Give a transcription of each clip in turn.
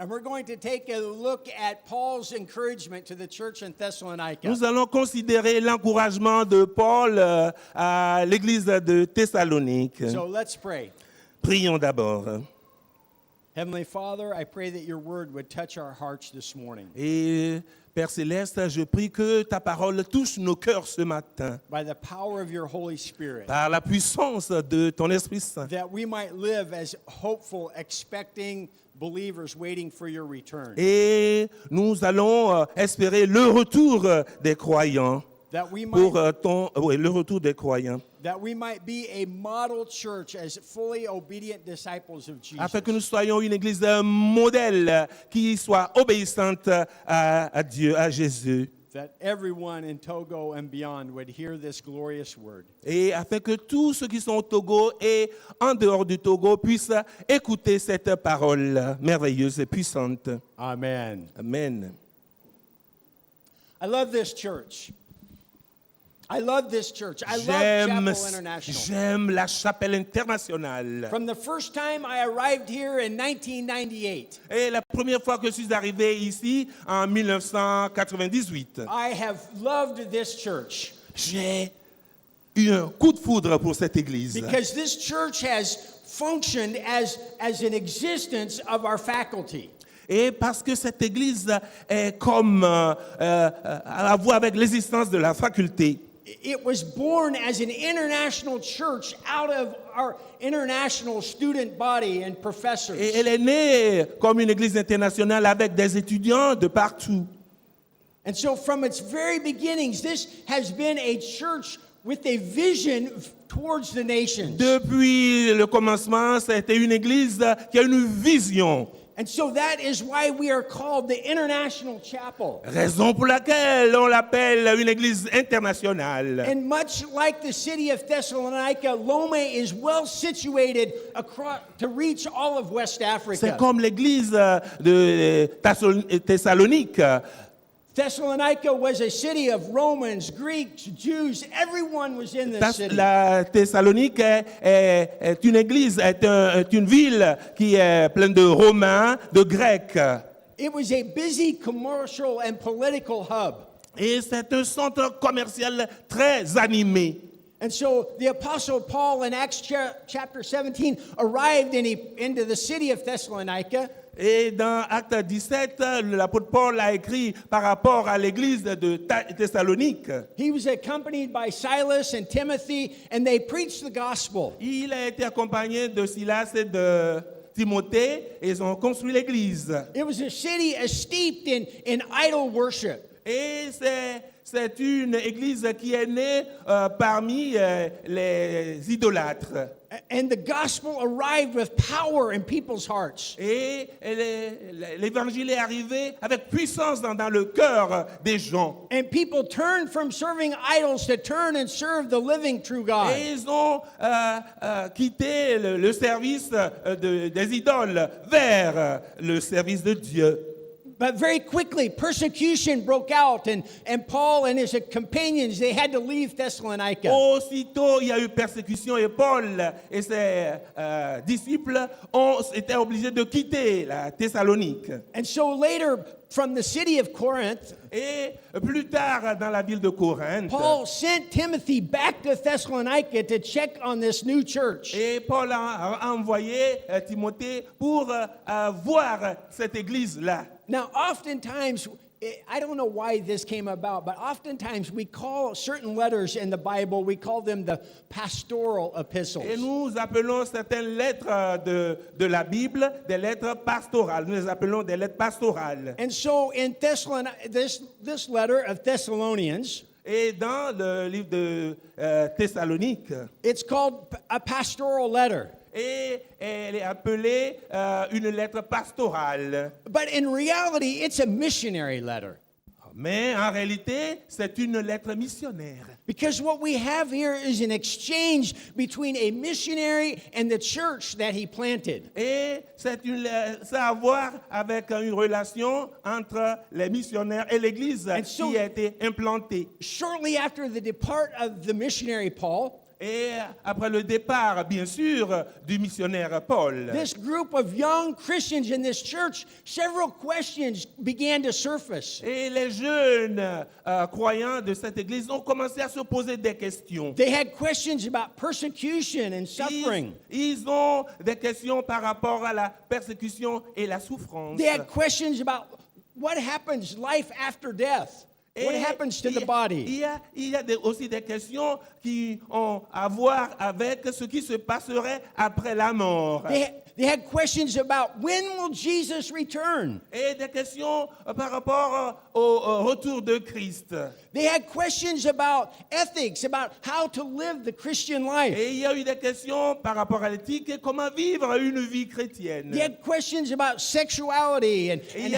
And we're going to take a look at Paul's encouragement to the church in Thessalonica. Nous allons considérer l'encouragement de Paul à l'église de Thessalonique. So let's pray. Prions d'abord. Heavenly Father, I pray that your word would touch our hearts this morning. Et Père Céleste, je prie que ta parole touche nos cœurs ce matin By the power of your Holy Spirit, par la puissance de ton Esprit Saint. that we might live as hopeful, expecting believers waiting for your return. Et nous allons espérer le retour des croyants. That we Pour might, le retour des croyants. that we might be a model church as fully obedient disciples of Jesus. Afin que nous soyons une église modèle qui soit obéissante à Dieu, à Jésus. That everyone in Togo and beyond would hear this glorious word. Et afin que tous ceux qui sont au Togo et en dehors du Togo puissent écouter cette parole merveilleuse et puissante. Amen. Amen. I love this church. I love this church. I love Chapel International. J'aime la chapelle internationale. From the first time I arrived here in 1998, Et la première fois que je suis arrivé ici, en 1998, I have loved this church j'ai eu un coup de foudre pour cette église. because this church has functioned as an existence of our faculty. Et parce que cette église est comme à la voie avec l'existence de la faculté. It was born as an international church out of our international student body and professors. Et elle est née comme une église internationale avec des étudiants de partout. And so from its very beginnings, this has been a church with a vision towards the nations. Depuis le commencement, c'était une église qui a une vision. And so that is why we are called the International Chapel. Raison pour laquelle on l'appelle une église internationale. And much like the city of Thessalonica, Lome is well situated across to reach all of West C'est Africa. comme l'église de Thessalonique. Thessalonica was a city of Romans, Greeks, Jews. Everyone was in this city. La Thessalonique est une église, est une ville qui est pleine de Romains, de Grecs. It was a busy commercial and political hub. Et c'est un centre commercial très animé. And so the Apostle Paul in Acts chapter 17 arrived into the city of Thessalonica. Et dans Acte 17, l'apôtre Paul a écrit par rapport à l'église de Thessalonique. He was accompanied by Silas and Timothy, and they preached the gospel. Il a été accompagné de Silas et de Timothée et ils ont construit l'église. It was a city steeped in idol worship. Et c'est une église qui est née parmi les idolâtres. And the gospel arrived with power in people's hearts. Et l'évangile est arrivé avec puissance dans le cœur des gens. And people turned from serving idols to turn and serve the living true God. Et ils ont quitté le service des idoles vers le service de Dieu. But very quickly, persecution broke out, and Paul and his companions, they had to leave Thessalonica. Aussitôt, il y a eu persécution et Paul et ses disciples étaient obligés de quitter la Thessalonique. And so later, from the city of Corinth, Et plus tard, dans la ville de Corinthe, Paul sent Timothy back to Thessalonica to check on this new church. et Paul a envoyé Timothée pour voir cette église-là. Now, oftentimes, I don't know why this came about, but oftentimes we call certain letters in the Bible, we call them the pastoral epistles. Et nous appelons certaines lettres de la Bible des lettres pastorales. Nous les appelons des lettres pastorales. And so in this letter of Thessalonians, Et dans le livre de Thessalonique, it's called a pastoral letter. et elle est appelée une lettre pastorale. But in reality, it's a missionary letter. Mais en réalité, c'est une lettre missionnaire. Because what we have here is an exchange between a missionary and the church that he planted. Et ça a à voir avec une relation entre les missionnaires et l'Église And so- qui a été implantée. Shortly after the depart of the missionary Paul, Et après le départ, bien sûr, du missionnaire Paul, this group of young Christians in this church, several questions began to surface. et les jeunes croyants de cette église ont commencé à se poser des questions. They had questions about persecution and suffering. Ils ont des questions par rapport à la persécution et la souffrance. They had questions about what happens life after death. What Et happens to the body? il y a aussi des questions qui ont à voir avec ce qui se passerait après la mort. They had questions about when will Jesus return? Et des questions par rapport au retour de Christ. They had questions about ethics, about how to live the Christian life. Et il y a eu des questions par rapport à l'éthique et comment vivre une vie chrétienne. They had questions about sexuality and Et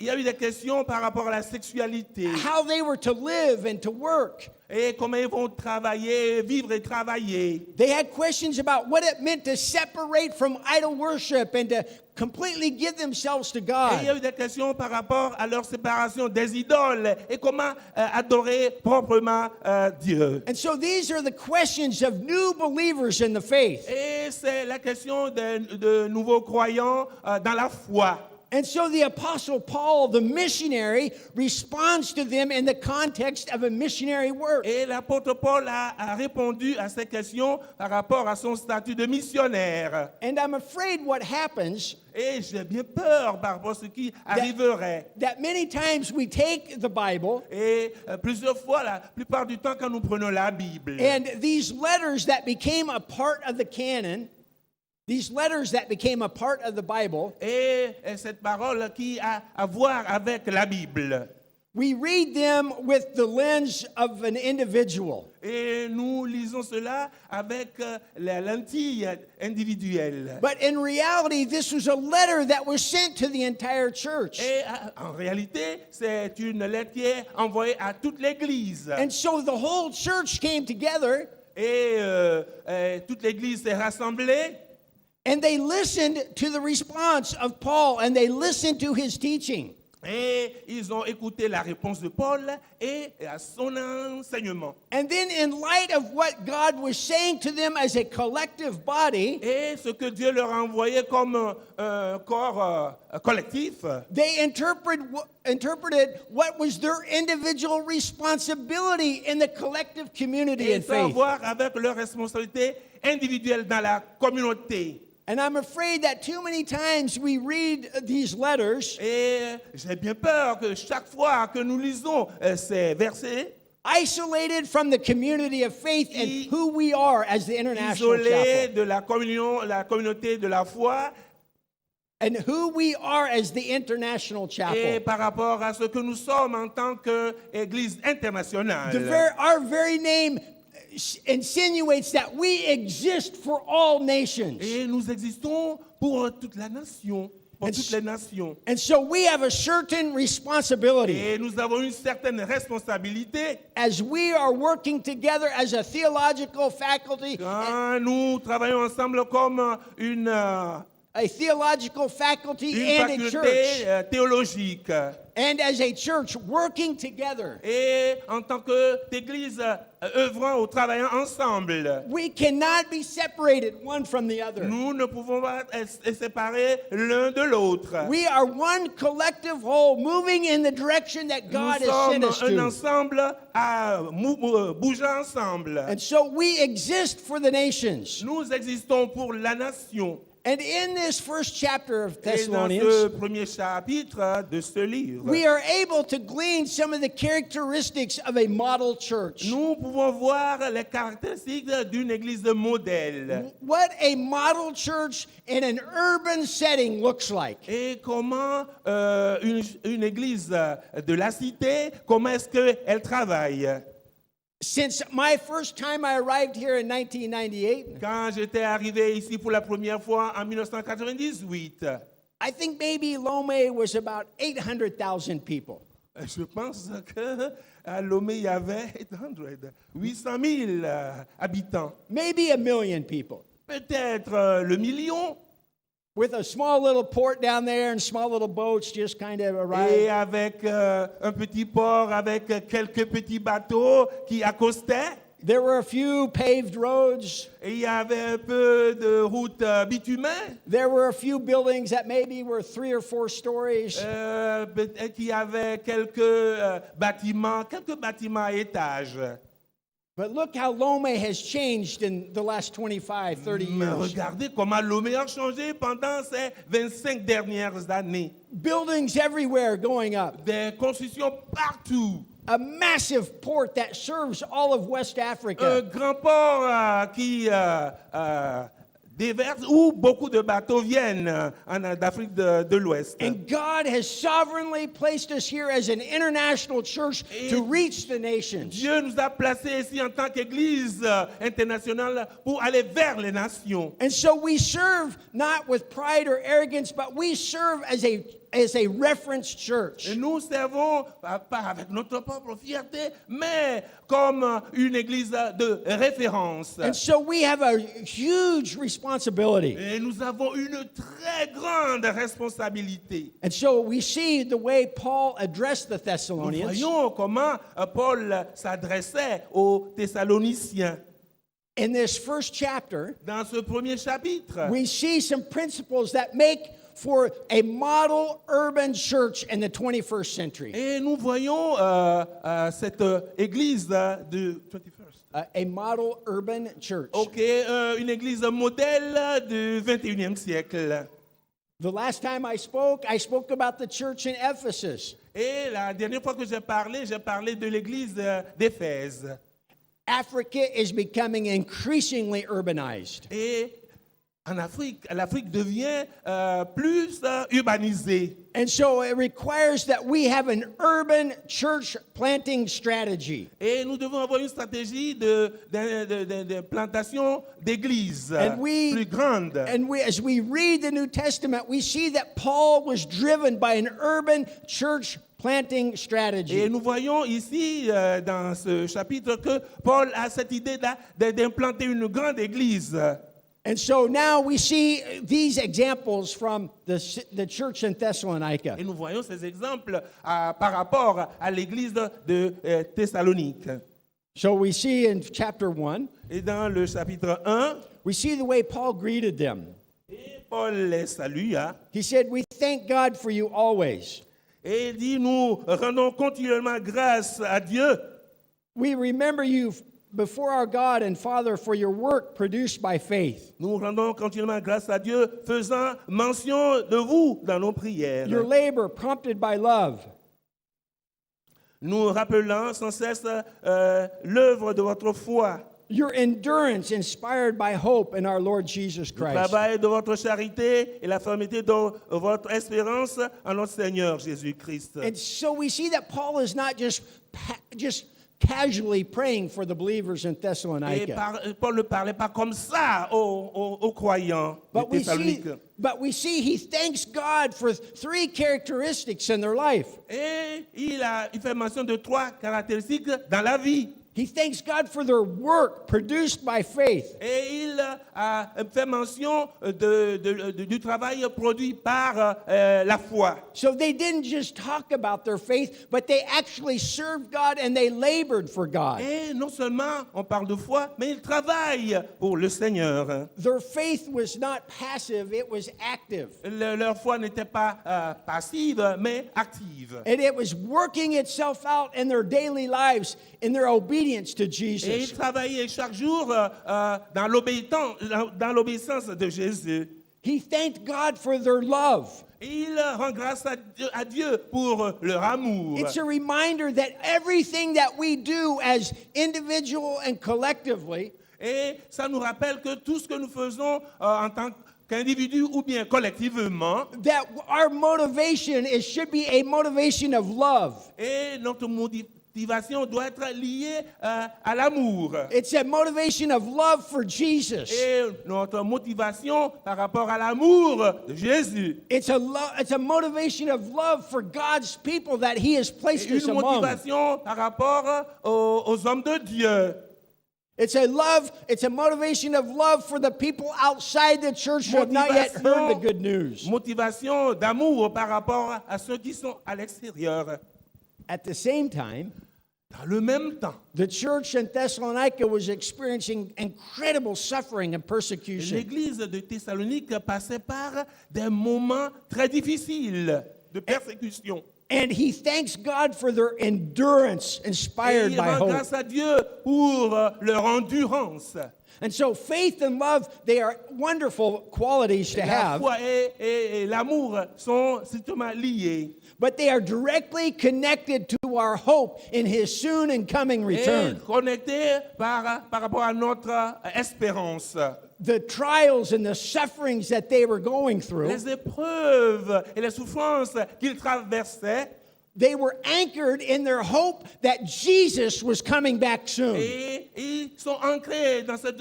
il y a eu des questions par rapport à la sexualité how they were to live and to work. et comment ils vont travailler, vivre et travailler. They had questions about what it meant to separate from idol worship and to completely give themselves to Et il y a God. eu des questions par rapport à leur séparation des idoles et comment adorer proprement Dieu. And so these are the questions of new believers in the faith. Et c'est la question de nouveaux croyants dans la foi. And so the Apostle Paul, the missionary, responds to them in the context of a missionary work. Et l'apôtre Paul a répondu à ces questions par rapport à son statut de missionnaire. And I'm afraid what happens Et j'ai bien peur par rapport à ce qui arriverait. that many times we take the Bible Et plusieurs fois, la plupart du temps, quand nous prenons la Bible, and these letters that became a part of the canon, these letters that became a part of the Bible, et cette parole qui a à voir avec la Bible, we read them with the lens of an individual. et nous lisons cela avec la lentille individuelle. But in reality, this was a letter that was sent to the entire church. Et en réalité, c'est une lettre qui est envoyée à toute l'Église. And so the whole church came together Et toute l'Église s'est rassemblée. and they listened to the response of Paul and they listened to his teaching. Et ils ont écouté la réponse de Paul et à son enseignement. And then, in light of what God was saying to them as a collective body, Et ce que Dieu leur a envoyé comme un corps collectif, they interpreted what was their individual responsibility in the collective community et in ça a à faith. voir avec leur responsabilité individuelle dans la communauté. And I'm afraid that too many times we read these letters Et j'ai bien peur que chaque fois que nous lisons ces versets, isolated from the community of faith and who we are as the International isolés Chapel, de la communauté de la foi, and who we are as the International et Chapel. par rapport à ce que nous sommes en tant qu'Église internationale. Our very name insinuates that we exist for all nations. Et nous existons pour toute la nation, pour toutes les nations. And so we have a certain responsibility Et nous avons une certaine responsabilité as we are working together as a theological faculty, quand nous travaillons ensemble comme une and a church, faculté théologique. and as a church working together. Et en tant qu'Église œuvrant ou travaillant ensemble, We cannot be separated one from the other. nous ne pouvons pas être séparés l'un de l'autre. We are one collective whole moving in the direction that Nous God has sent sommes us un to. ensemble à bouger ensemble. And so we exist for the nations. Nous existons pour la nation. And in this first chapter of Et dans ce Thessalonians, premier chapitre de ce livre, we are able to glean some of the characteristics of a model church. nous pouvons voir les caractéristiques d'une église modèle What a model church in an urban setting looks like. et comment une église de la cité, comment est-ce qu'elle travaille. Since my first time I arrived here in 1998, Quand j'étais arrivé ici pour la première fois en 1998, I think maybe Lomé was about 800,000 people. je pense qu'à Lomé, il y avait 800 000 habitants. Maybe 1 million people. Peut-être le million. With a small little port down there and small little boats just kind of Et arrive. avec un petit port, avec quelques petits bateaux qui accostaient. There were a few paved roads. Et il y avait un peu de routes bitumées. There were a few buildings that maybe were 3 or 4 stories. Peut-être qu'il y avait quelques bâtiments à étages. But look how Lomé has changed in the last 25, 30 Mais years. regardez comment Lomé a changé pendant ces 25 dernières années. Buildings everywhere going up. Des constructions partout. A massive port that serves all of West Un Africa. grand port qui déverse où beaucoup de bateaux viennent d'Afrique de l'Ouest. And God has sovereignly placed us here as an international church to reach the nations. Dieu nous a placés ici en tant qu'Église internationale pour aller vers les nations. And so we serve not with pride or arrogance, but we serve as a reference church. Et nous servons pas avec notre propre fierté, mais comme une église de référence. And so we have a huge responsibility. Et nous avons une très grande responsabilité. And so we see the way Paul addressed the Nous Thessalonians. voyons comment Paul s'adressait aux Thessaloniciens. In this first chapter, Dans ce premier chapitre, we see some principles that make for a model urban church in the 21st century. et nous voyons cette église du 21st. A model urban church. Ok, une église modèle du 21e siècle. The last time I spoke about the church in Ephesus. Et la dernière fois que j'ai parlé de l'église d'Éphèse. Africa is becoming increasingly urbanized. Et en Afrique, l'Afrique devient plus urbanisée. And so it requires that we have an urban church planting strategy. Et nous devons avoir une stratégie de plantation d'églises plus grande. And as we read the New Testament, we see that Paul was driven by an urban church planting strategy. Et nous voyons ici, dans ce chapitre, que Paul a cette idée d'implanter une grande église. And so now we see these examples from the church in Thessalonica. Et nous voyons ces exemples par rapport à l'église de Thessalonique. So we see in chapter 1, Et dans le chapitre 1, we see the way Paul greeted them. et Paul les salua. He said, "We thank God for you always. Et il dit, nous rendons continuellement grâce à Dieu. We remember you before our God and Father for your work produced by faith, Nous rendons continuellement grâce à Dieu, faisant mention de vous dans nos prières. your labor prompted by love, Nous rappelant sans cesse l'œuvre de votre foi, your endurance inspired by hope in our Lord Jesus le Christ." travail de votre charité et la fermeté de votre espérance en notre Seigneur Jésus-Christ. And so we see that Paul is not just casually praying for the believers in Et Thessalonica. Paul ne parlait pas comme ça aux croyants de But Thessalonique. we see he thanks God for 3 characteristics in their life. Et il fait mention de 3 caractéristiques dans la vie. He thanks God for their work produced by faith. Et il a fait mention du travail produit par la foi. So they didn't just talk about their faith, but they actually served God and they labored for God. Et non seulement on parle de foi, mais ils travaillent pour le Seigneur. Their faith was not passive, it was active. Leur foi n'était pas passive, mais active. And it was working itself out in their daily lives, in their obedience to Et ils Jesus. travaillaient chaque jour dans l'obéissance de Jésus. He thanked God for their love. Et il rend grâce à Dieu pour leur amour. It's a reminder that everything that we do as individual and collectively Et ça nous rappelle que tout ce que nous faisons en tant qu'individu ou bien collectivement, that our motivation should be a motivation of love. et notre motivation doit être liée à l'amour. It's a motivation of love for Jesus. Et notre motivation par rapport à l'amour de Jésus. It's a motivation of love for God's people that He has placed Et us une among. motivation par rapport aux hommes de Dieu. It's a motivation of love for the people outside the church who have not yet heard the good news. Motivation d'amour par rapport à ceux qui sont à l'extérieur. At the same time, Dans le même temps, the church in Thessalonica was experiencing incredible suffering and persecution. l'église de Thessalonique passait par des moments très difficiles de persécution. And he thanks God for their endurance Et inspired il by rend hope. grâce à Dieu pour leur endurance. And so faith and love, they are wonderful qualities to La have, foi et l'amour sont strictement liés. but they are directly connected to our hope in his soon and coming Et return. connectés par rapport à notre espérance. The trials and the sufferings that they were going through, Les épreuves et les souffrances qu'ils traversaient, they were anchored in their hope that Jesus was coming back soon. et ils sont ancrés dans cet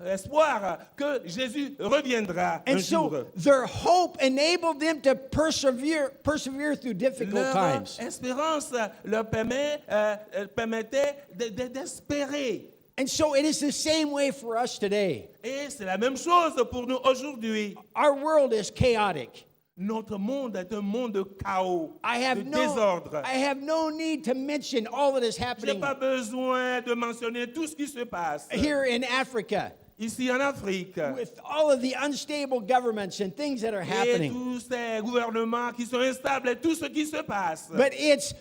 espoir que Jésus reviendra un And jour. so their hope enabled them to persevere through difficult Leur times. espérance leur permettait d'espérer. And so it is the same way for us today. Et c'est la même chose pour nous aujourd'hui. Our world is chaotic. Notre monde est un monde de chaos, I de have désordre. no need to mention all that is Je n'ai happening pas besoin de mentionner tout ce qui se passe here in Africa ici en Afrique. with all of the unstable governments and things that are Et happening. tous ces gouvernements qui sont instables et tout ce qui se passe. But it's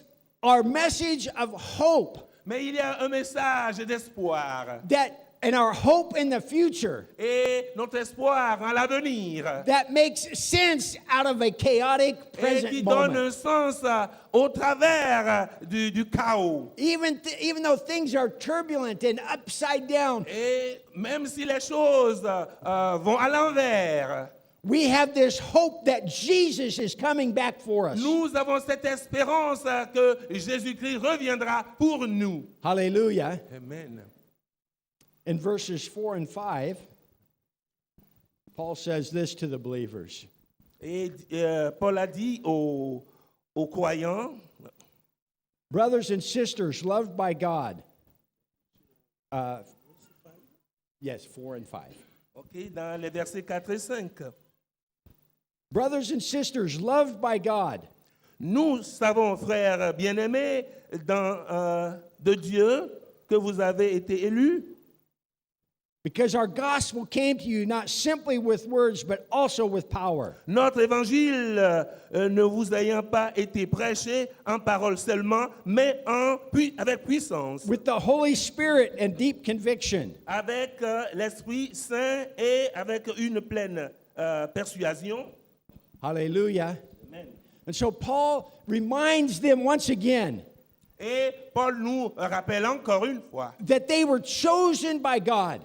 our message of hope Mais il y a un message d'espoir. and our hope in the future Et notre espoir en l'avenir. that makes sense out of a chaotic Et present qui donne moment. un sens au travers du chaos. Even though things are turbulent and upside down, Et même si les choses vont à l'envers, we have this hope that Jesus is coming back for us. nous avons cette espérance que Jésus-Christ reviendra pour nous. Hallelujah. Amen. In verses 4 and 5, Paul says this to the believers. Et Paul a dit aux croyants, Brothers and sisters, loved by God. Yes, 4 and 5. ok, dans les versets 4 et 5, Brothers and sisters, loved by God. nous savons, frères bien-aimés, de Dieu, que vous avez été élus, Because our gospel came to you not simply with words, but also with power. notre évangile ne vous ayant pas été prêché en parole seulement, mais avec puissance, With the Holy Spirit and deep conviction. avec l'Esprit Saint et avec une pleine persuasion. Hallelujah. Amen. And so Paul reminds them once again Et Paul nous rappelle encore une fois that they were chosen by God.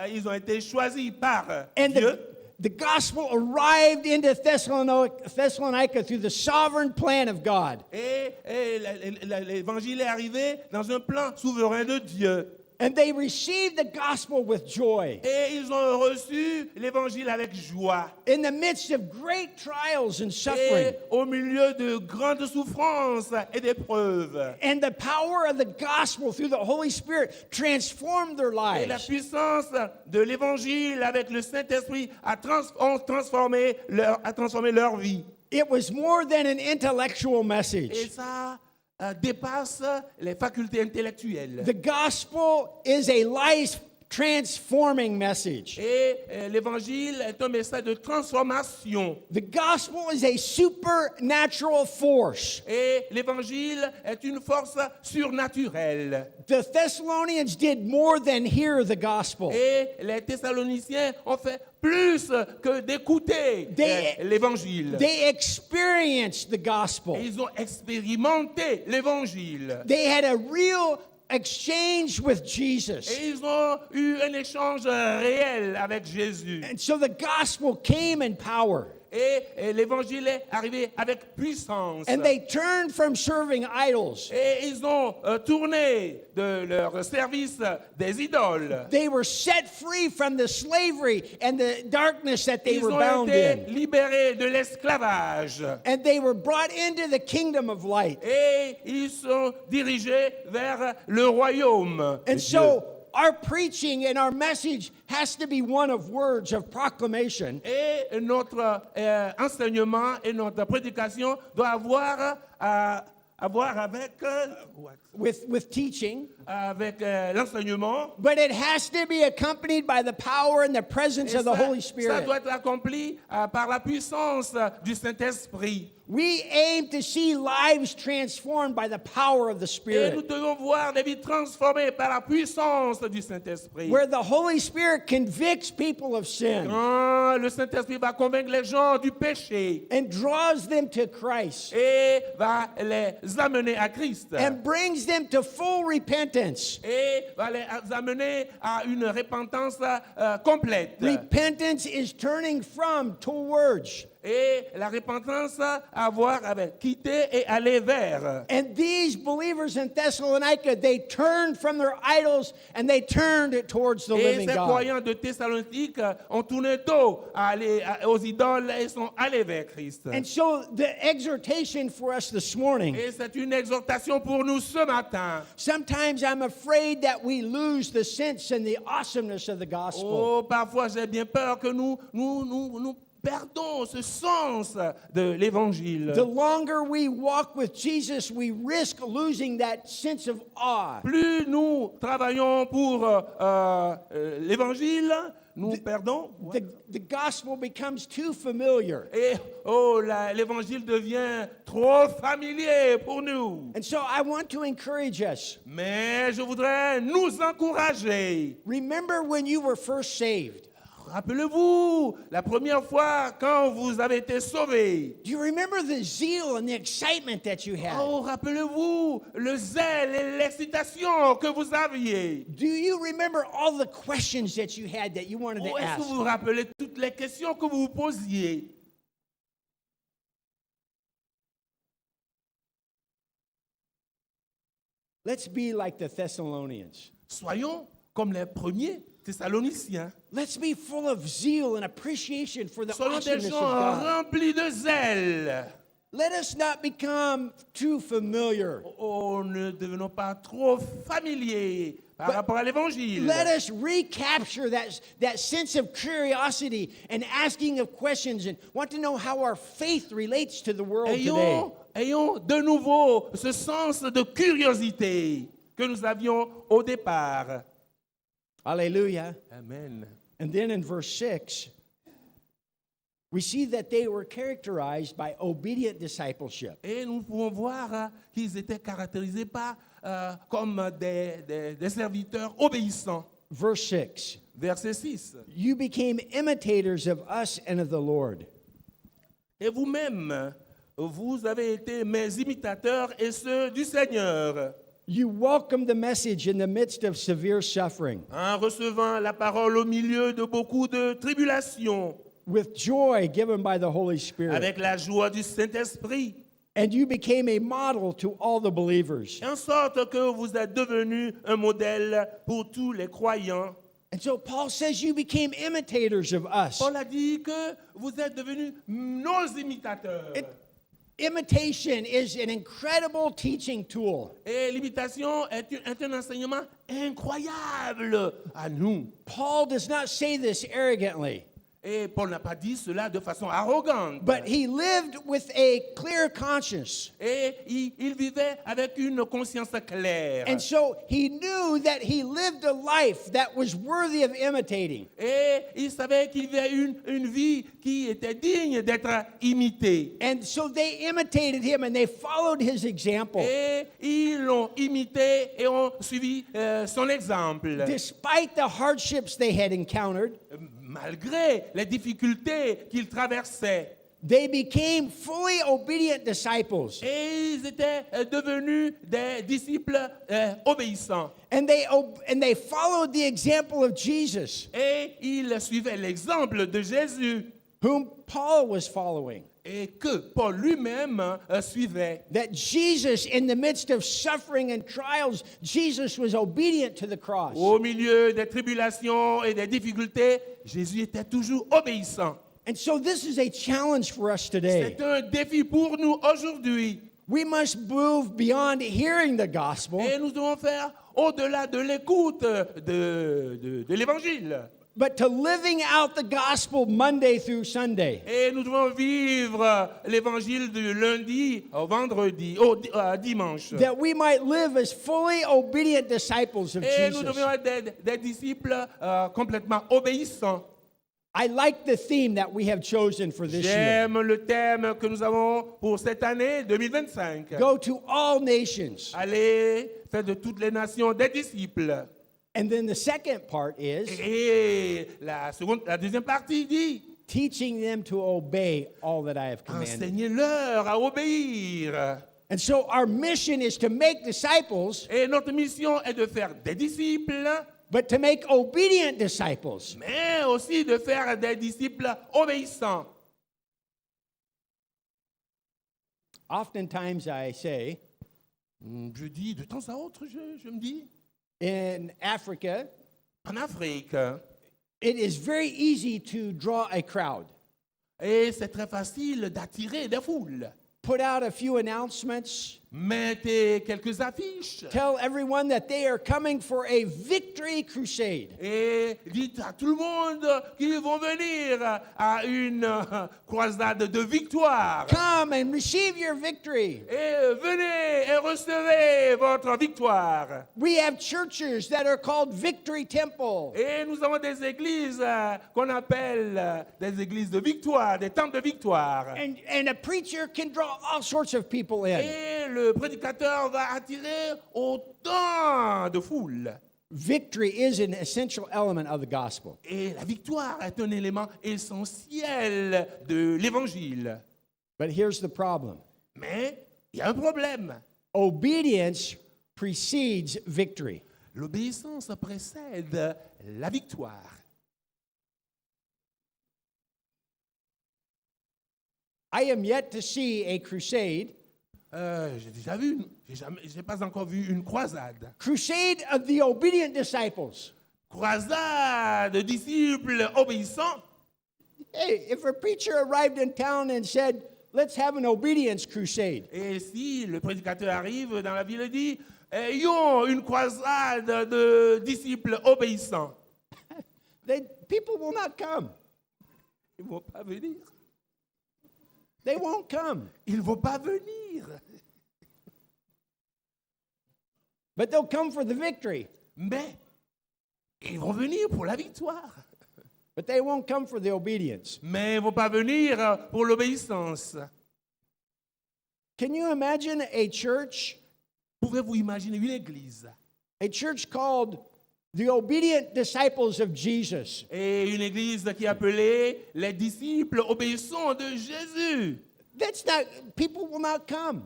qu'ils ont été choisis par And Dieu. the gospel arrived into Thessalonica through the sovereign plan of God. Et l'évangile est arrivé dans un plan souverain de Dieu. And they received the gospel with joy. Et ils ont reçu l'évangile avec joie. In the midst of great trials and suffering. Et au milieu de grandes souffrances et d'épreuves. And the power of the gospel through the Holy Spirit transformed their Et la lives. puissance de l'évangile avec le Saint-Esprit a transformé leur vie. It was more than an intellectual Et message. ça dépasse les facultés intellectuelles. The gospel is a life transforming message. Et l'évangile est un message de transformation. The gospel is a supernatural force. Et l'évangile est une force surnaturelle. The Thessalonians did more than hear the gospel. Et les Thessaloniciens ont fait plus que d'écouter l'évangile. They experienced the gospel. Et ils ont expérimenté l'évangile. They had a real exchange with Jesus. Et ils ont eu un échange réel avec Jésus. And so the gospel came in power. Et l'évangile est arrivé avec puissance. And they turned from serving idols. Et ils ont tourné de leur service des idoles. They were set free from the slavery and the darkness that they Ils were ont bound été in. libérés de l'esclavage. And they were brought into the kingdom of light. Et ils sont dirigés vers le royaume. de And Dieu. so our preaching and our message has to be one of words of proclamation. Et notre enseignement et notre prédication doit avoir à voir avec, with teaching, avec l'enseignement. but it has to be accompanied by the power and the presence Et of the Holy ça Spirit. doit être accompli par la puissance du Saint-Esprit. We aim to see lives transformed by the power of the Et nous Spirit, devons voir des vies transformées par la puissance du Saint-Esprit. where the Holy Spirit convicts people of sin Quand le Saint-Esprit va convaincre les gens du péché and draws them to Christ et va les amener à Christ. and brings them to full repentance. Et va les amener à une repentance complète. Repentance is turning from towards. Et la repentance à voir avec quitter et aller vers. And these believers in Thessalonica, they turned from their idols and they turned towards the Et living ces God. croyants de Thessalonique ont tourné dos aux idoles et sont allés vers Christ. And so the exhortation for us this morning, Et c'est une exhortation pour nous ce matin. sometimes I'm afraid that we lose the sense and the awesomeness of the gospel. Oh, parfois j'ai bien peur que nous perdons ce sens de l'évangile. The longer we walk with Jesus, we risk losing that sense of awe. Plus nous travaillons pour l'évangile, nous perdons. The gospel becomes too familiar. Et l'évangile devient trop familier pour nous. And so I want to encourage us. Mais je voudrais nous encourager. Remember when you were first saved. Rappelez-vous la première fois quand vous avez été sauvés. Do you remember the zeal and the excitement that you had? Oh, rappelez-vous le zèle et l'excitation que vous aviez. Do you remember all the questions that you had that you wanted to Oh, est-ce ask? que vous vous rappelez toutes les questions que vous vous posiez? Let's be like the Thessalonians. Soyons comme les premiers Thessaloniciens. Let's be full of zeal and appreciation for the Soyons des awesomeness of gens God. remplis de zèle. Let us not become too familiar. Oh, ne devenons pas trop familiers par rapport à l'évangile. Let us recapture that sense of curiosity and asking of questions and want to know how our faith relates to the world today. Ayons de nouveau ce sens de curiosité que nous avions au départ. Hallelujah. Amen. And then in verse 6, we see that they were characterized by obedient discipleship. Et nous pouvons voir qu'ils étaient caractérisés comme des serviteurs obéissants. Verse 6, Verset 6. you became imitators of us and of the Lord. Et vous-même, vous avez été mes imitateurs et ceux du Seigneur, You welcomed the message in the midst of severe suffering en recevant la parole au milieu de beaucoup de tribulations, with joy given by the Holy Spirit. avec la joie du Saint-Esprit, And you became a model to all the believers. en sorte que vous êtes devenus un modèle pour tous les croyants. And so Paul says you became imitators of us. Paul a dit que vous êtes devenus nos imitateurs. Imitation is an incredible teaching tool. Et l'imitation est un enseignement incroyable à nous. Paul does not say this arrogantly, Et Paul n'a pas dit cela de façon arrogante. but he lived with a clear conscience. Et il vivait avec une conscience claire. And so he knew that he lived a life that was worthy of imitating. Et il savait qu'il vivait une vie qui était digne d'être imitée. And so they imitated him and they followed his example. Et ils l'ont imité et ont suivi son exemple. Despite the hardships they had encountered, Malgré les difficultés qu'ils traversaient. they became fully obedient disciples. Et ils étaient devenus des disciples obéissants. And they followed the example of Jesus, Et ils suivaient l'exemple de Jésus whom Paul was following. et que Paul lui-même suivait. That Jesus, in the midst of suffering and trials, Jesus was obedient to the cross. Au milieu des tribulations et des difficultés, Jésus était toujours obéissant. And so this is a challenge for us today. C'est un défi pour nous aujourd'hui. We must move beyond hearing the gospel Et nous devons faire au-delà de l'écoute de l'Évangile. but to living out the gospel Monday through Sunday. Et nous devons vivre l'évangile du lundi au vendredi, au dimanche. That we might live as fully obedient disciples of Et nous Jesus. devions être des disciples complètement obéissants. I like the theme that we have chosen for this year. J'aime le thème que nous avons pour cette année 2025. Go to all nations. Allez faire de toutes les nations des disciples. And then the second part is Et la deuxième partie dit, teaching them to obey all that I have commanded. enseignez-leur à obéir. And so our mission is to make disciples, Et notre mission est de faire des disciples, but to make obedient disciples. mais aussi de faire des disciples obéissants. Oftentimes I say, Je dis, de temps à autre, je me dis, in Africa, en Afrique, it is very easy to draw a crowd. et c'est très facile d'attirer des foules. Put out a few announcements, Mettez quelques affiches tell everyone that they are coming for a victory crusade. et dites à tout le monde qu'ils vont venir à une croisade de victoire. Come and receive your victory. Et venez et recevez votre victoire. We have churches that are called Victory Temple. Et nous avons des églises qu'on appelle des églises de victoire, des temples de victoire. And a preacher can draw all sorts of people in. Et le prédicateur va attirer autant de foules. Victory is an essential element of the gospel. Et la victoire est un élément essentiel de l'évangile. But here's the problem. Mais il y a un problème. Obedience precedes victory. L'obéissance précède la victoire. I am yet to see a crusade, J'ai déjà vu, j'ai pas encore vu une croisade. crusade of the obedient disciples. Croisade de disciples obéissants. Hey, if a preacher arrived in town and said, let's have an obedience crusade, Et si le prédicateur arrive dans la ville et dit, ayons une croisade de disciples obéissants, then people will not come. ils ne vont pas venir. They won't come. Ils ne vont pas venir. But they'll come for the victory. Mais ils vont venir pour la victoire. But they won't come for the obedience. Mais ils ne vont pas venir pour l'obéissance. Can you imagine a church Pouvez-vous imaginer une église called the obedient disciples of Jesus? et une église qui est appelée les disciples obéissants de Jésus? That's not, people will not come.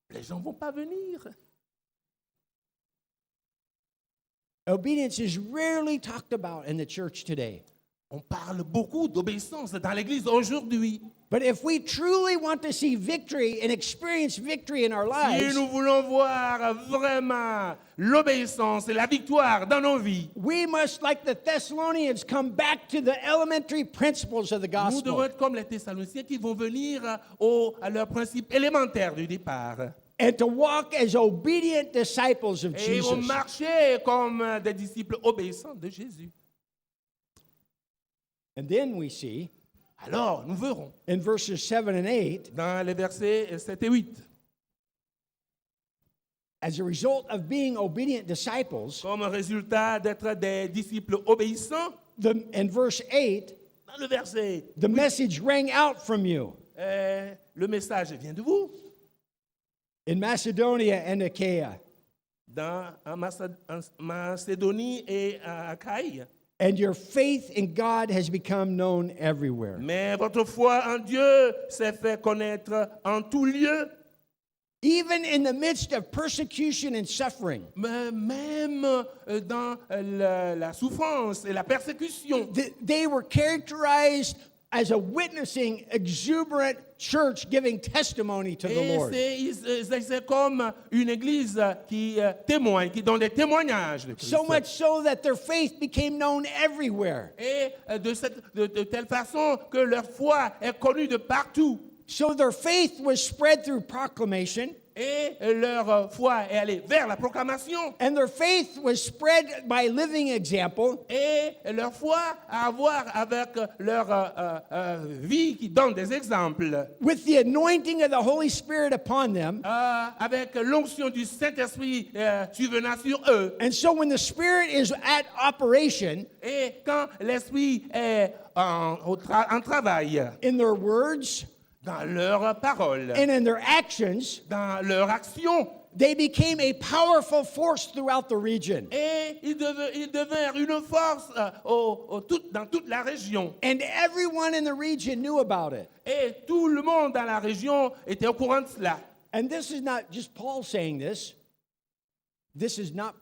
Les gens ne vont pas venir. Obedience is rarely talked about in the church today. On parle beaucoup d'obéissance dans l'église aujourd'hui. But if we truly want to see victory and experience victory in our Si lives, nous voulons voir vraiment l'obéissance et la victoire dans nos vies, we must, like the Thessalonians, come back to the elementary principles of the nous devons gospel être comme les Thessaloniciens qui vont venir à leurs principes élémentaires du départ. and to walk as obedient disciples of Et ils vont Jesus. marcher comme des disciples obéissants de Jésus. And then we see Alors, nous verrons in verses 7 and 8, dans les versets 7 et 8, as a result of being obedient disciples, comme résultat d'être des disciples obéissants, in verse 8, dans le verset, the message rang out from you le message vient de vous. in Macedonia and Achaia, En Macédonie et à Achaïe. and your faith in God has become known everywhere. Mais votre foi en Dieu s'est fait connaître en tout lieu, Even in the midst of persecution and suffering, mais même dans la souffrance et la persécution. they were characterized as a witnessing, exuberant church giving testimony to the Et Lord. c'est comme une église qui témoigne, qui donne des témoignages de Christ. So much so that their faith became known everywhere. Et de telle façon que leur foi est connue de partout. So their faith was spread through proclamation, Et leur foi est allée vers la proclamation. And their faith was spread by living example. Et leur foi a à voir avec leur vie qui donne des exemples. With the anointing of the Holy Spirit upon them. Avec l'onction du Saint-Esprit survenant sur eux. And so when the Spirit is at operation, Et quand l'Esprit est en travail, in their words dans leurs paroles, and in their actions, dans leur action, they became a powerful force throughout the region. et ils devinrent une force dans toute la région. And everyone in the region knew about it. Et tout le monde dans la région était au courant de cela. And this is not just Paul saying this. This is not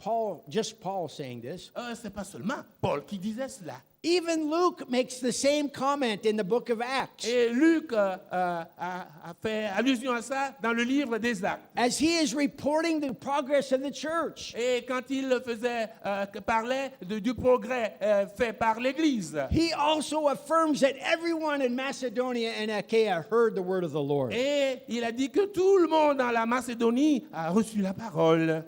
just Paul saying this. C'est pas seulement Paul qui disait cela. Even Luke makes the same comment in the book of Acts. Et Luc a fait allusion à ça dans le livre des Actes. As he is reporting the progress of the church. Et quand il parlait du progrès fait par l'Église. He also affirms that everyone in Macedonia and Achaia heard the word of the Lord. Et il a dit que tout le monde dans la Macédonie a reçu la parole.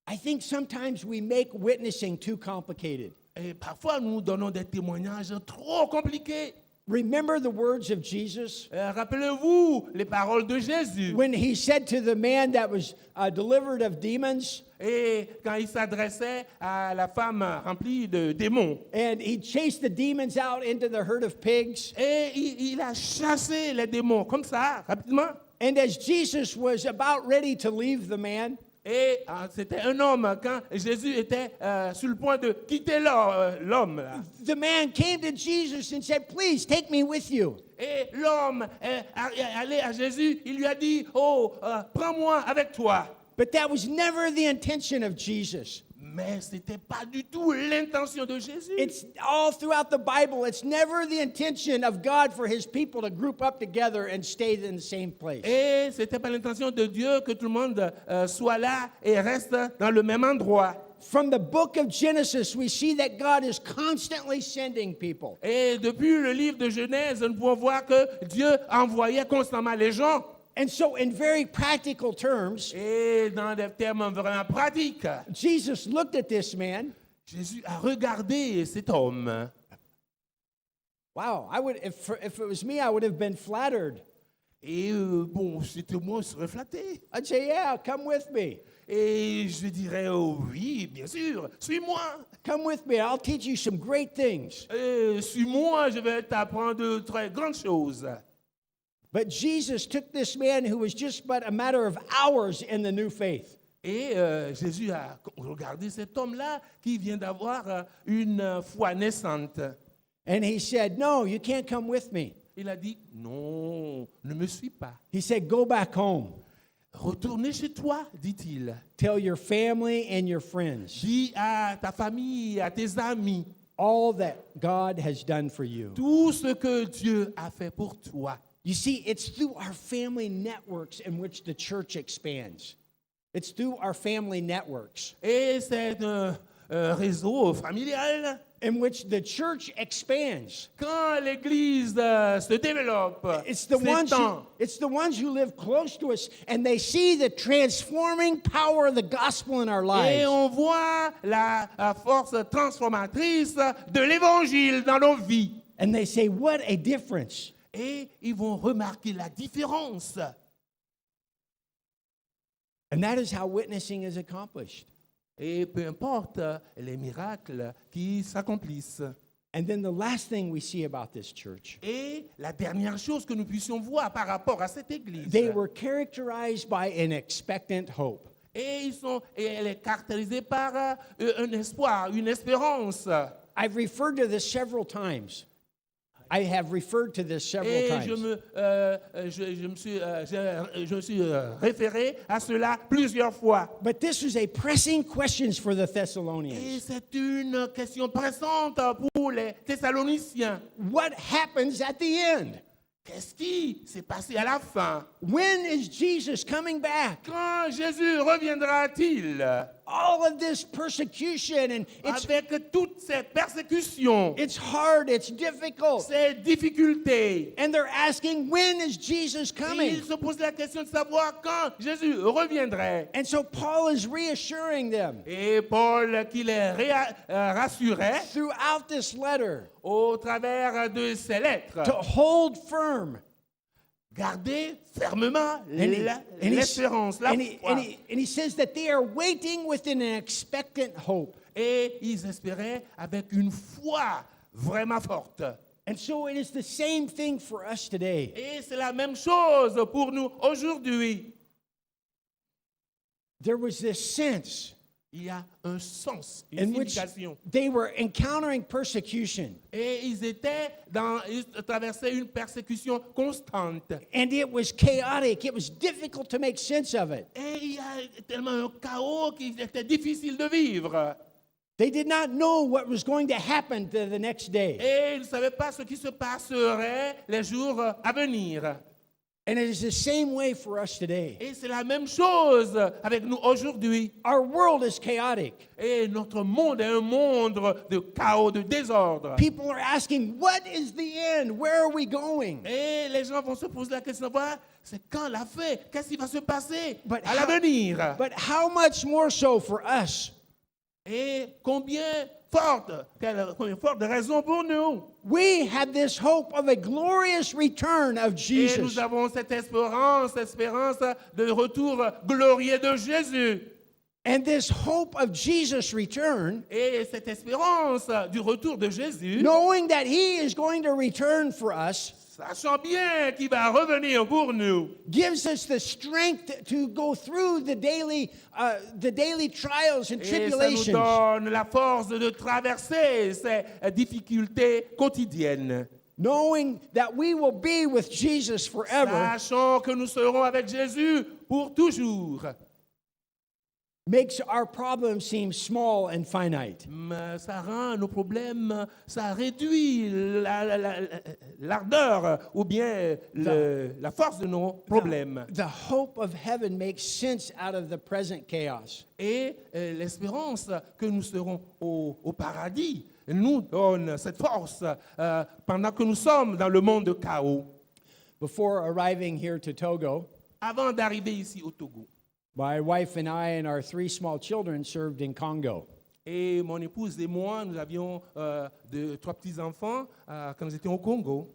I think sometimes we make witnessing too complicated. Et parfois, nous donnons des témoignages trop compliqués. Remember the words of Jesus? Rappelez-vous les paroles de Jésus. When he said to the man that was delivered of demons, Et quand il s'adressait à la femme remplie de démons. and he chased the demons out into the herd of pigs. Et il a chassé les démons comme ça, rapidement. And as Jesus was about ready to leave the man, Et c'était un homme quand Jésus était sur le point de quitter l'homme. Là. the man came to Jesus and said, "Please take me with you." Et l'homme est allé à Jésus, il lui a dit, oh, prends-moi avec toi. But that was never the intention of Jesus. Mais ce n'était pas du tout l'intention de Jésus. It's all throughout the Bible. It's never the intention of God for his people to group up together and stay in the same place. Et ce n'était pas l'intention de Dieu que tout le monde soit là et reste dans le même endroit. From the book of Genesis, we see that God is constantly sending people. Et depuis le livre de Genèse, nous pouvons voir que Dieu envoyait constamment les gens. And so, in very practical terms, Et dans des termes vraiment pratiques, Jesus looked at this man. Jésus a regardé cet homme. Wow, if it was me, I would have been flattered. Et bon, c'était moi, je serais flatté. I'd say, "Yeah, come with me. Et je dirais, oh, oui, bien sûr, suis-moi. Come with me. I'll teach you some great things." Suis-moi, je vais t'apprendre de très grandes choses. But Jesus took this man who was just but a matter of hours in the new faith. Et Jésus a regardé cet homme-là qui vient d'avoir une foi naissante. And he said, "No, you can't come with me." Il a dit, non, ne me suis pas. He said, "Go back home. Retournez chez toi, dit-il. Tell your family and your friends Dis à ta famille, à tes amis, all that God has done for you." tout ce que Dieu a fait pour toi. You see, it's through our family networks in which the church expands. It's through our family networks Et c'est un réseau familial. in which the church expands. Quand l'Église se développe, It's the ones who live close to us, and they see the transforming power of the gospel in our et lives. on voit la force transformatrice de l'Évangile dans nos vies. And they say, "What a difference." Et ils vont remarquer la différence. And that is how witnessing is accomplished. Et peu importe les miracles qui s'accomplissent. And then the last thing we see about this church, Et la dernière chose que nous puissions voir par rapport à cette Église, they were characterized by an expectant hope. et elle est caractérisée par un espoir, une espérance. I've referred to this several times. I have referred to this several Et times. je me suis référé à cela plusieurs fois. But this was a pressing question for the Et Thessalonians. c'est une question pressante pour les Thessaloniciens. What happens at the end? Qu'est-ce qui s'est passé à la fin? When is Jesus coming back? Quand Jésus reviendra-t-il? all of this persecution, and avec toute cette persécution, it's hard, it's difficult. ces difficultés. And they're asking, when is Jesus Et coming? ils se posent la question de savoir quand Jésus reviendrait. And so Paul is reassuring them Et Paul, qui les rassurait throughout this letter au travers de ses lettres, to hold firm. garder fermement And he- and he's- l'espérance, la and he- foi. and he says that they are waiting within an expectant hope. Et ils espéraient avec une foi vraiment forte. And so it is the same thing for us today. Et c'est la même chose pour nous aujourd'hui. There was this sense Il y a un sens, une in which signification. they were encountering persecution. Et ils traversaient une persécution constante. And it was chaotic. It was difficult to make sense of it. Et il y a tellement un chaos qu'il était difficile de vivre. They did not know what was going to happen the next day. Et ils ne savaient pas ce qui se passerait les jours à venir. And it is the same way for us today. Et c'est la même chose avec nous aujourd'hui. Our world is chaotic. Et notre monde est un monde de chaos, de désordre. People are asking, what is the end? Where are we going? Et les gens vont se poser la question, voilà, c'est quand la fin? Qu'est-ce qui va se passer But à l'avenir? But how much more so for us? Et combien forte de raisons pour nous. We have this hope of a glorious return of Et Jesus. nous avons cette espérance de retour glorieux de Jésus. And this hope of Jesus' return, Et cette espérance du retour de Jésus, knowing that he is going to return for us, sachant bien qu'il va revenir pour nous, gives us the strength to go through the daily trials and et ça nous tribulations. donne la force de traverser ces difficultés quotidiennes. Knowing that we will be with Jesus forever Sachant que nous serons avec Jésus pour toujours. makes our problems seem small and finite. Mais ça rend nos problèmes, ça réduit l'ardeur ou bien la force de nos problèmes. The hope of heaven makes sense out of the present chaos. Et l'espérance que nous serons au paradis nous donne cette force pendant que nous sommes dans le monde de chaos. Before arriving here to Togo, Avant d'arriver ici au Togo, my wife and I and our 3 small children served in Congo. et mon épouse et moi, nous avions 3 petits-enfants quand nous étions au Congo.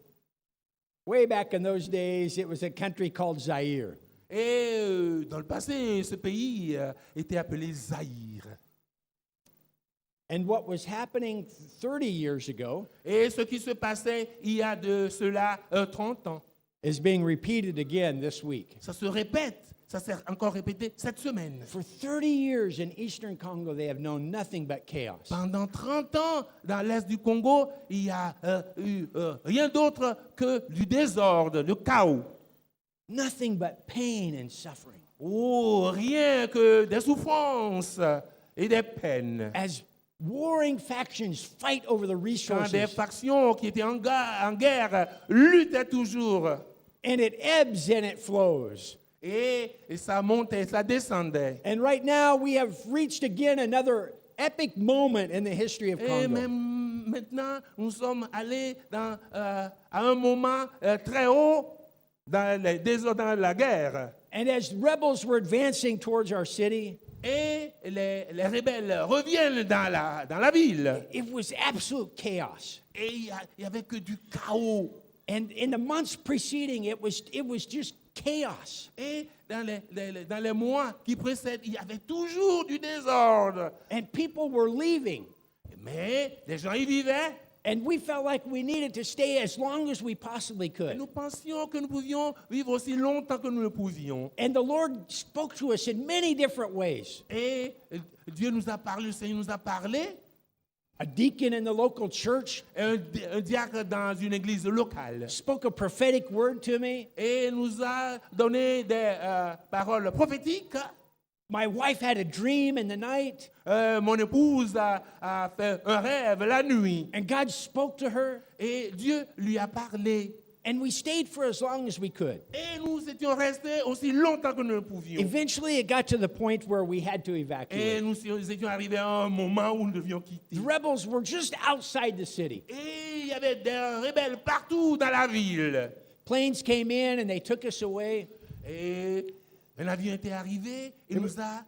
Way back in those days, it was a country called Zaire. Et dans le passé, ce pays était appelé Zaïre. And what was happening 30 years ago Et ce qui se passait il y a de cela 30 ans, is being repeated again this week. ça se répète, ça s'est encore répété cette semaine. For 30 years in eastern Congo, they have known nothing but chaos. Pendant 30 ans, dans l'est du Congo, il y a eu rien d'autre que du désordre, le chaos. Nothing but pain and suffering. Oh, rien que des souffrances et des peines. As warring factions fight over the Quand des resources, factions qui étaient en guerre luttaient toujours. and it ebbs and it flows. Et ça montait, ça descendait. And right now, we have reached again another epic moment in the history of Et Congo. même maintenant, nous sommes allés à un moment très haut dans les désordres, dans la guerre. And as rebels were advancing towards our city, Et les rebelles reviennent dans la ville. it was absolute chaos. Et il n'y avait que du chaos. And in the months preceding, it was just chaos. Et dans les mois qui précèdent, il y avait toujours du désordre. And people were leaving. Mais les gens y vivaient. And we felt like we needed to stay as long as we possibly Et could. nous pensions que nous pouvions vivre aussi longtemps que nous le pouvions. And the Lord spoke to us in many different ways. Et Dieu nous a parlé, le Seigneur nous a parlé. A deacon in the local church Un diacre dans une église locale. spoke a prophetic word to me. Et nous a donné des paroles prophétiques. My wife had a dream in the night, Mon épouse a fait un rêve la nuit. and God spoke to her. Et Dieu lui a parlé. And we stayed for as long as we could. Et nous étions restés aussi longtemps que nous le pouvions. Eventually, it got to the point where we had to Et evacuate. nous étions arrivés à un moment où nous devions quitter. The rebels were just outside the city. Et il y avait des rebelles partout dans la ville. Planes came in and they took us away. Et un avion était arrivé et nous a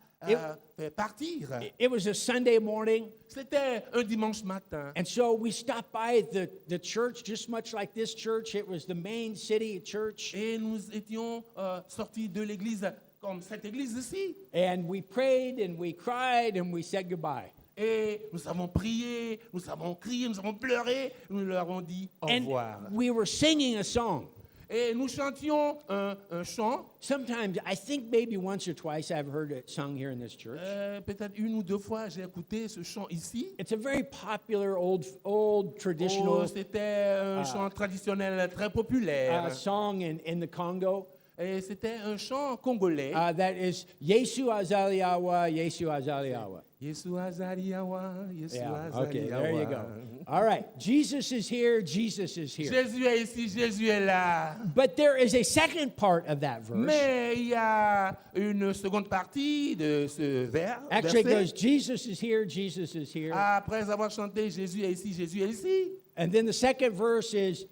fait partir. It was a Sunday morning. C'était un dimanche matin. And so we stopped by the church, just much like this church. It was the main city church. Et nous étions sortis de l'église comme cette église ici. And we prayed and we cried and we said goodbye. Et nous avons prié, nous avons crié, nous avons pleuré, nous leur avons dit au And revoir. we were singing a song. Et nous chantions un chant. Sometimes, I think maybe once or twice I've heard it sung here in this church. Peut-être une ou deux fois, j'ai écouté ce chant ici. It's a very popular, old Oh, traditional c'était un chant traditionnel très populaire. song in the Congo Et c'était un chant congolais. that is Yesu Azaliawa, Yesu Azaliawa. Yesu Azariawa, Yesu Yeah, Azariawa. okay, there you go. All right, Jesus is here, Jesus is here. Jésus est ici, Jésus est là. But there is a second part of that verse. Mais il y a une seconde partie de ce vers. Actually, it verset. goes, Jesus is here, Jesus is here. Après avoir chanté Jésus est ici, Jésus est ici. And then the second verse is,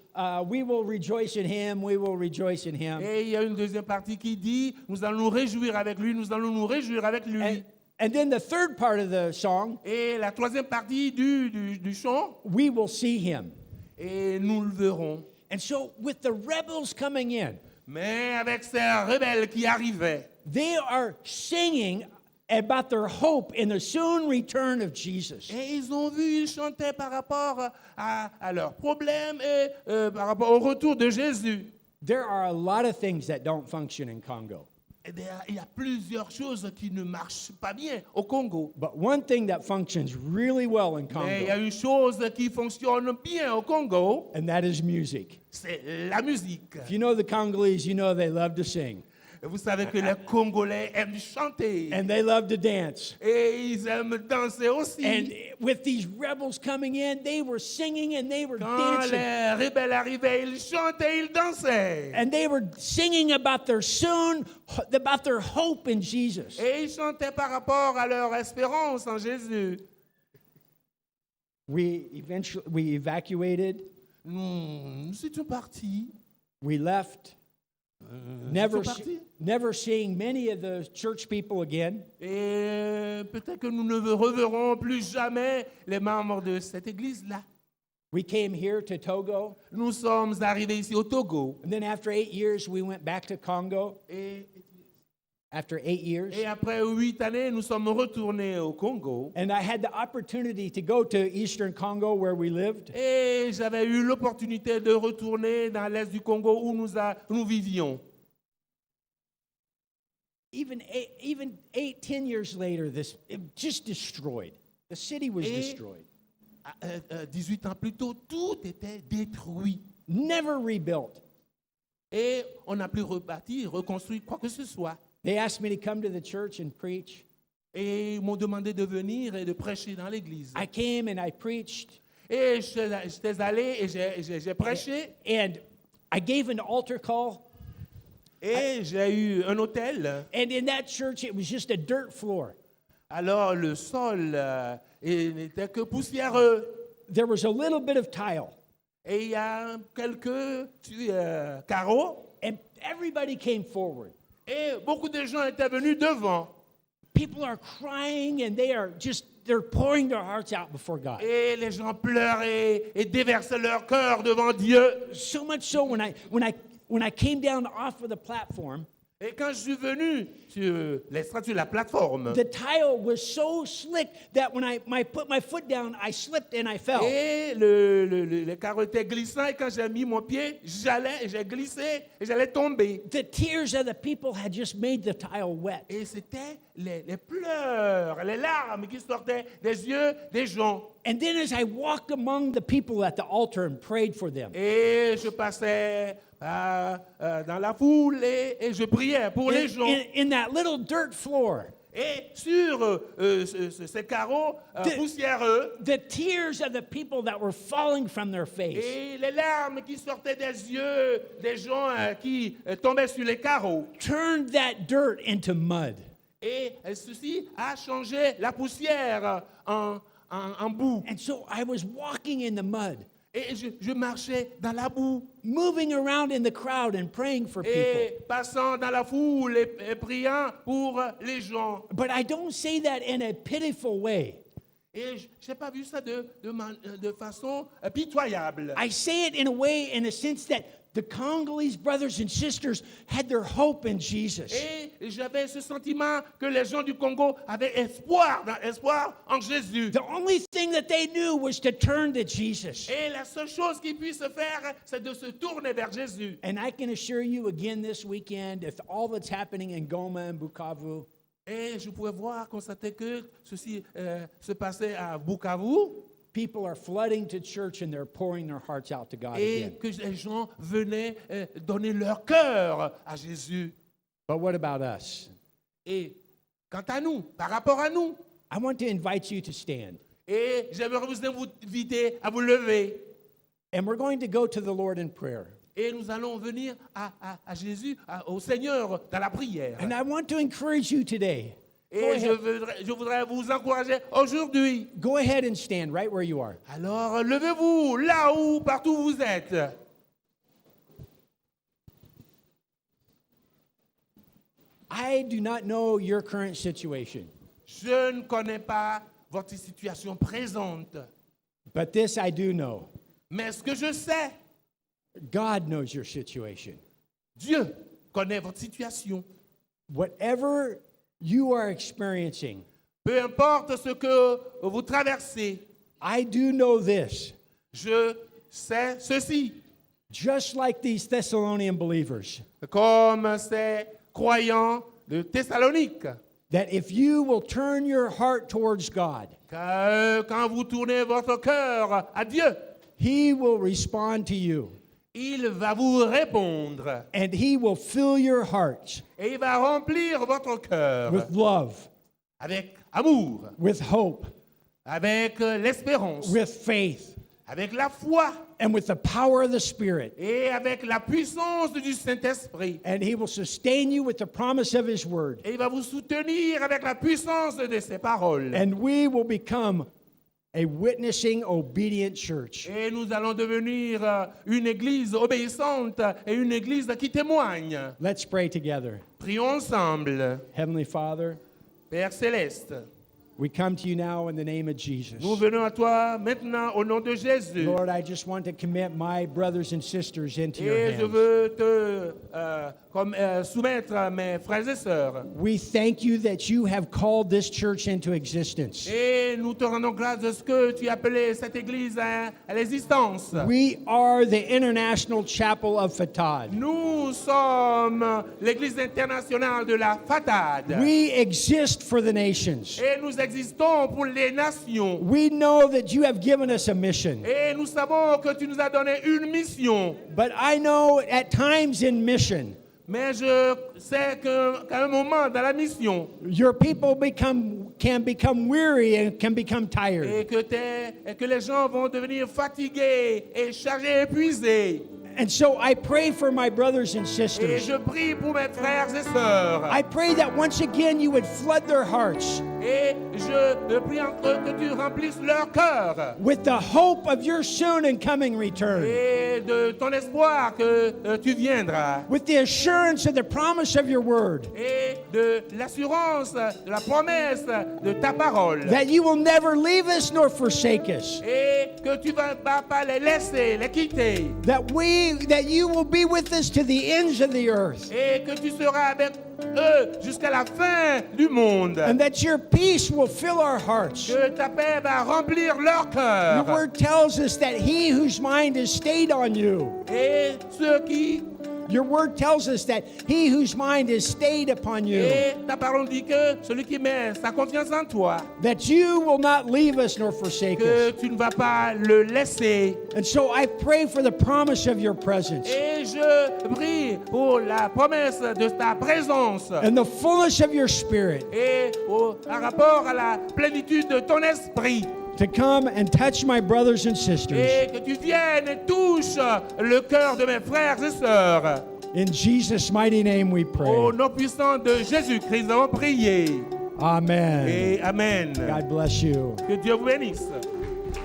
we will rejoice in him, we will rejoice in him. Et il y a une deuxième partie qui dit, nous allons nous réjouir avec lui, nous allons nous réjouir avec lui. And then the third part of the song, Et la troisième partie du chant, we will see him. et nous le verrons. And so with the rebels coming in, Mais avec ces rebelles qui arrivaient, they are singing about their hope in the soon return of Jesus. et ils ont vu, ils chantaient par rapport à leurs problèmes et par rapport au retour de Jésus. There are a lot of things that don't function in Congo. Eh bien, il y a plusieurs choses qui ne marchent pas bien au Congo. But one thing that functions really well in Mais il y a Congo, une chose qui fonctionne bien au Congo, and that is music. c'est la musique. If you know the Congolese, you know they love to sing. Et vous savez que les Congolais aiment chanter. And they love to dance. Et ils aiment danser aussi. And with these rebels coming in, they were singing and they were Quand dancing. les rebelles arrivaient, ils chantaient, ils dansaient. And they were singing about about their hope in Jesus. Et ils chantaient par rapport à leur espérance en Jésus. We evacuated. Nous étions partis. We left. Nous Never, étions partis. never seeing many of the church people again. Et peut-être que nous ne reverrons plus jamais les membres de cette église-là. We came here to Togo, Nous sommes arrivés ici au Togo. and then after 8 years, we went back to Congo. After 8 years, Et après 8 années, nous sommes retournés au Congo. and I had the opportunity to go to Eastern Congo where we lived. Et j'avais eu l'opportunité de retourner dans l'est du Congo où nous vivions. Even 8, 10 years later, it just destroyed. The city was Et- destroyed. 18 ans plus tôt, tout était détruit. Never rebuilt. Et on n'a plus rebâti, reconstruit quoi que ce soit. They asked me to come to the church and preach. Et ils m'ont demandé de venir et de prêcher dans l'église. I came and I preached, Et j'étais allé et j'ai prêché. and I gave an altar call. Et j'ai eu un hôtel. And in that church, it was just a dirt floor. Alors le sol il n'était que poussiéreux. There was a little bit of tile. Et il y a quelques carreaux. And everybody came forward. Et beaucoup de gens étaient venus devant. People are crying and they're pouring their hearts out before God. Et les gens pleuraient et déversaient leur cœur devant Dieu. So much so when I came down off of the platform, Et quand je suis venu sur la plateforme, the tile was so slick that when I put my foot down, I slipped and I fell. et le carreau était glissant, et quand j'ai mis mon pied, j'ai glissé et j'allais tomber. The tears of the people had just made the tile wet. Et c'était les pleurs, les larmes qui sortaient des yeux des gens. And then as I walked among the people at the altar and prayed for them, Et je passais dans la foule et je priais pour les gens. in that little dirt floor, Et sur ces carreaux poussiéreux, the tears of the people that were falling from their face et les larmes qui sortaient des yeux des gens qui tombaient sur les carreaux. turned that dirt into mud. Et ceci a changé la poussière en boue. And so I was walking in the mud, Et je marchais dans la boue moving around in the crowd and praying for people. et passant dans la foule et priant pour les gens. But I don't say that in a pitiful way. Et je n'ai pas vu ça de façon pitoyable. I say it in a way, in a sense that the Congolese brothers and sisters had their hope in Jesus. Et j'avais ce sentiment que les gens du Congo avaient espoir en Jésus. The only thing that they knew was to turn to Jesus. Et la seule chose qu'ils puissent faire, c'est de se tourner vers Jésus. And I can assure you again this weekend, if all that's happening in Goma and Bukavu, Et je pouvais voir, constater que ceci se passait à Bukavu people are flooding to church and they're pouring their hearts out to God et again. que les gens venaient donner leur cœur à Jésus. But what about us? Et quant à nous, par rapport à nous, I want to invite you to stand. et j'aimerais vous inviter à vous lever. And we're going to go to the Lord in prayer. Et nous allons venir à Jésus, au Seigneur, dans la prière. And I want to encourage you today. Go Et ahead, je voudrais vous encourager aujourd'hui. go ahead and stand right where you are. Alors, levez-vous là où, partout où vous êtes. I do not know your current situation, Je ne connais pas votre situation présente. but this I do know. Mais ce que je sais, God knows your situation. Dieu connaît votre situation. Whatever you are experiencing, Peu importe ce que vous traversez, I do know this. je sais ceci. Just like these Thessalonian believers, Comme ces croyants de Thessalonique, that if you will turn your heart towards God, que quand vous tournez votre cœur à Dieu, He will respond to you il va vous répondre and He will fill your hearts et il va remplir votre cœur with love, avec amour, with hope, avec l'espérance, with faith, avec la foi and with the power of the Spirit. et avec la puissance du Saint-Esprit. And He will sustain you with the promise of His word. Et il va vous soutenir avec la puissance de ses paroles. And we will become a witnessing, obedient church. Et nous allons devenir une église obéissante et une église qui témoigne. Let's pray together. Prions ensemble. Heavenly Father, Père céleste, we come to you now in the name of Jesus. nous venons à toi maintenant au nom de Jésus. Lord, I just want to commit my brothers and sisters into your Et je hands. veux te soumettre mes frères et sœurs. We thank you that you have called this church into existence. Et nous te rendons grâce de ce que tu as appelé cette église à l'existence. We are the International Chapel of Fatad. Nous sommes l'église internationale de la Fatade. We exist for the nations. Et nous existons pour les nations. We know that you have given us a mission. Et nous savons que tu nous as donné une mission. But I know at times in mission, Mais je sais qu'à un moment dans la mission, your people can become weary and can become tired. et que les gens vont devenir fatigués et chargés, épuisés. And so I pray for my brothers and Et sisters. je prie pour mes frères et sœurs. I pray that once again you would flood their hearts Et je prie entre eux que tu remplisses leur cœur. with the hope of your soon and coming return, Et de ton espoir que tu viendras. with the assurance of the promise of your word, Et de l'assurance, de la promesse de ta parole. that you will never leave us nor forsake us, Et que tu ne vas pas les laisser, les quitter. that you will be with us to the ends of the earth, Et que tu seras avec eux jusqu'à la fin du monde. and that your peace will fill our hearts. Que ta paix va remplir leur Your cœur. word tells us that he whose mind is stayed on you Et ceux qui Your word tells us that he whose mind is stayed upon you, Et ta parole dit que celui qui met sa confiance en toi, that you will not leave us nor forsake que us. tu ne vas pas le laisser. And so I pray for the promise of your presence Et je prie pour la promesse de ta présence and the fullness of your spirit et par rapport à la plénitude de ton esprit. to come and touch my brothers and sisters. Et que tu viennes et touches le cœur de mes frères et sœurs. In Jesus' mighty name we Au pray. nom puissant de Jésus-Christ, nous avons prié. Amen. Et Amen. God bless you. Que Dieu vous bénisse.